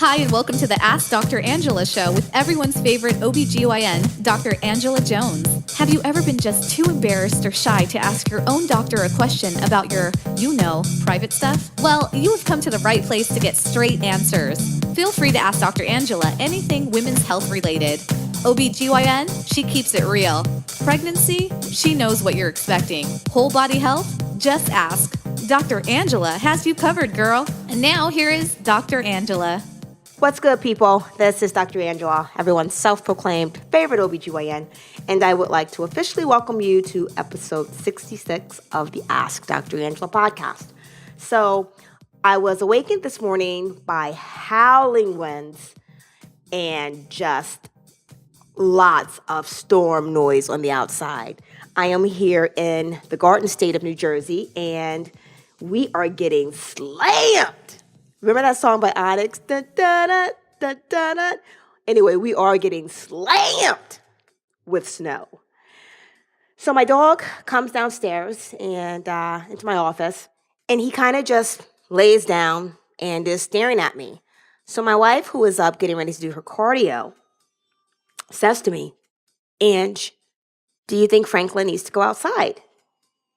Hi, and welcome to the Ask Dr. Angela show with everyone's favorite OBGYN, Dr. Angela Jones. Have you ever been just too embarrassed or shy to ask your own doctor a question about your, private stuff? Well, you have come to the right place to get straight answers. Feel free to ask Dr. Angela anything women's health related. OBGYN, she keeps it real. Pregnancy, she knows what you're expecting. Whole body health, just ask. Dr. Angela has you covered, girl. And now here is Dr. Angela. What's good, people? This is Dr. Angela, everyone's self-proclaimed favorite OBGYN, and I would like to officially welcome you to episode 66 of the Ask Dr. Angela podcast. So I was awakened this morning by howling winds and just lots of storm noise on the outside. I am here in the Garden State of New Jersey, and we are getting slammed. Remember that song by Onyx? Da, da, da, da, da, da. Anyway, we are getting slammed with snow. So my dog comes downstairs and into my office, and he kind of just lays down and is staring at me. So my wife, who is up getting ready to do her cardio, says to me, "Ange, do you think Franklin needs to go outside?"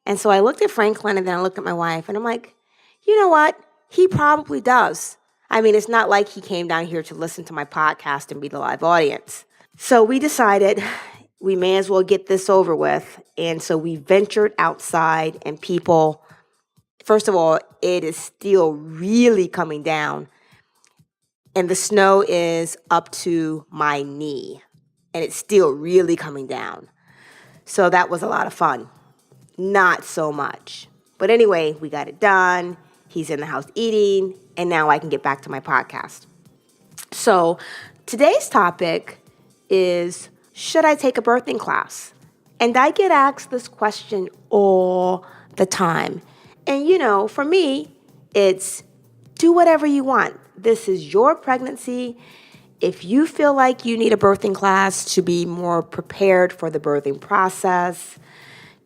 And so I looked at Franklin, and then I looked at my wife, and I'm like, you know what? He probably does. I mean, it's not like he came down here to listen to my podcast and be the live audience. So we decided we may as well get this over with. And so we ventured outside, and people, first of all, it is still really coming down. And the snow is up to my knee, and it's still really coming down. So that was a lot of fun. Not so much. But anyway, we got it done. He's in the house eating, and now I can get back to my podcast. So today's topic is, should I take a birthing class? And I get asked this question all the time. And for me, it's do whatever you want. This is your pregnancy. If you feel like you need a birthing class to be more prepared for the birthing process,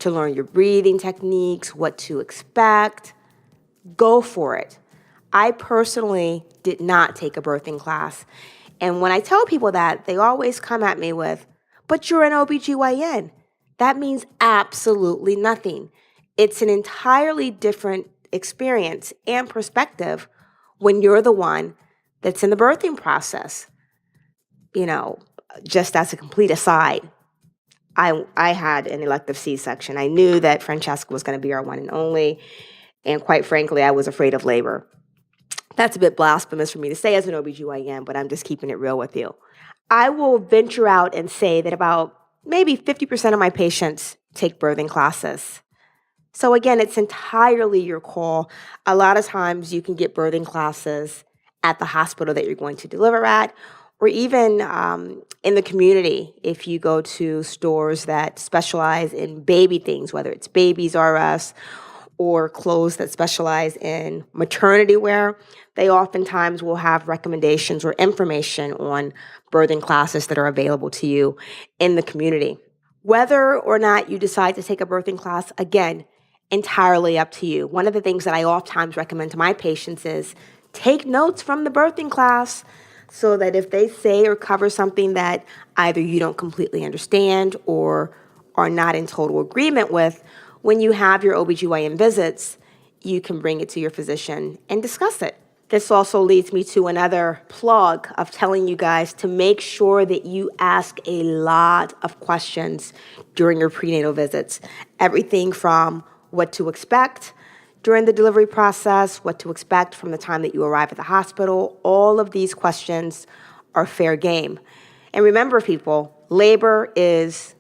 to learn your breathing techniques, what to expect, go for it. I personally did not take a birthing class. And when I tell people that, they always come at me with, but you're an OBGYN. That means absolutely nothing. It's an entirely different experience and perspective when you're the one that's in the birthing process. Just as a complete aside, I had an elective C-section. I knew that Francesca was going to be our one and only. And quite frankly, I was afraid of labor. That's a bit blasphemous for me to say as an OBGYN, but I'm just keeping it real with you. I will venture out and say that about maybe 50% of my patients take birthing classes. So again, it's entirely your call. A lot of times you can get birthing classes at the hospital that you're going to deliver at, or even in the community if you go to stores that specialize in baby things, whether it's Babies R Us or clothes that specialize in maternity wear. They oftentimes will have recommendations or information on birthing classes that are available to you in the community. Whether or not you decide to take a birthing class, again, entirely up to you. One of the things that I oftentimes recommend to my patients is take notes from the birthing class so that if they say or cover something that either you don't completely understand or are not in total agreement with, when you have your OBGYN visits, you can bring it to your physician and discuss it. This also leads me to another plug of telling you guys to make sure that you ask a lot of questions during your prenatal visits. Everything from what to expect during the delivery process, what to expect from the time that you arrive at the hospital. All of these questions are fair game. And remember, people, labor is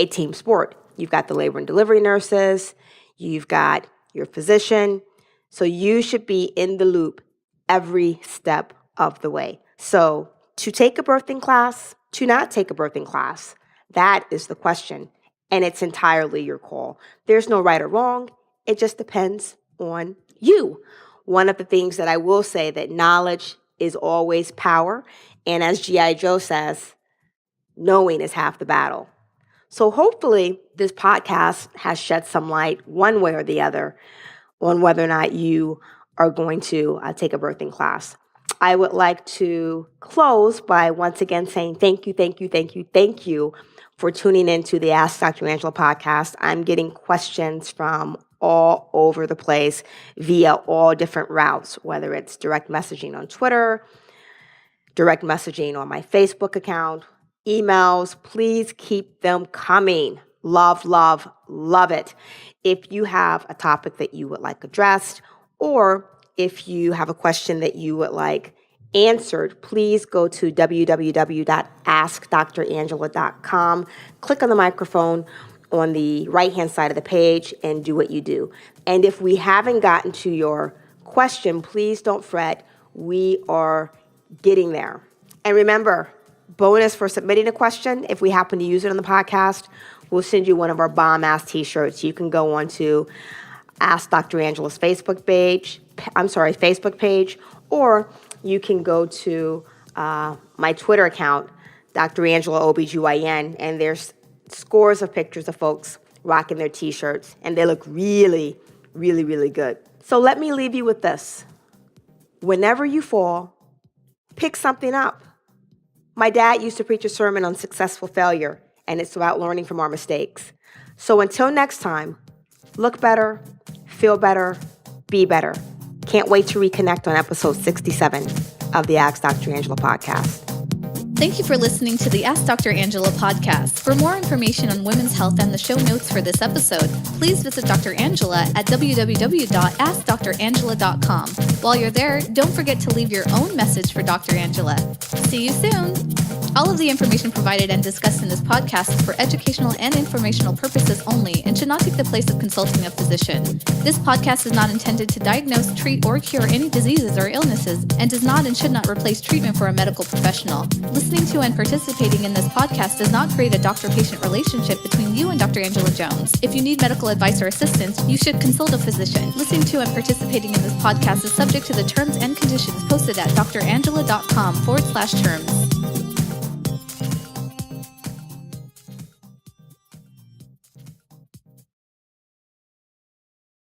a team sport. You've got the labor and delivery nurses, you've got your physician, so you should be in the loop every step of the way. So to take a birthing class, to not take a birthing class, that is the question, and it's entirely your call. There's no right or wrong, it just depends on you. One of the things that I will say that knowledge is always power, and as G.I. Joe says, knowing is half the battle. So hopefully this podcast has shed some light one way or the other on whether or not you are going to take a birthing class. I would like to close by once again saying thank you for tuning into the Ask Dr. Angela podcast. I'm getting questions from all over the place via all different routes, whether it's direct messaging on Twitter, direct messaging on my Facebook account, emails. Please keep them coming. Love, love, love it. If you have a topic that you would like addressed, or if you have a question that you would like answered, please go to www.askdrangela.com. Click on the microphone on the right-hand side of the page and do what you do. And if we haven't gotten to your question, please don't fret. We are getting there. And remember, bonus for submitting a question, if we happen to use it on the podcast, we'll send you one of our bomb-ass t-shirts. You can go on to Ask Dr. Angela's Facebook page, or you can go to my Twitter account, Dr. Angela OBGYN, and there's scores of pictures of folks rocking their t-shirts, and they look really, really, really good. So let me leave you with this. Whenever you fall, pick something up. My dad used to preach a sermon on successful failure, and it's about learning from our mistakes. So until next time, look better, feel better, be better. Can't wait to reconnect on episode 67 of the Ask Dr. Angela podcast. Thank you for listening to the Ask Dr. Angela podcast. For more information on women's health and the show notes for this episode, please visit Dr. Angela at www.askdrangela.com. While you're there, don't forget to leave your own message for Dr. Angela. See you soon. All of the information provided and discussed in this podcast is for educational and informational purposes only and should not take the place of consulting a physician. This podcast is not intended to diagnose, treat, or cure any diseases or illnesses and does not and should not replace treatment for a medical professional. Listening to and participating in this podcast does not create a doctor-patient relationship between you and Dr. Angela Jones. If you need medical advice or assistance, you should consult a physician. Listening to and participating in this podcast is subject to the terms and conditions posted at drangela.com/terms.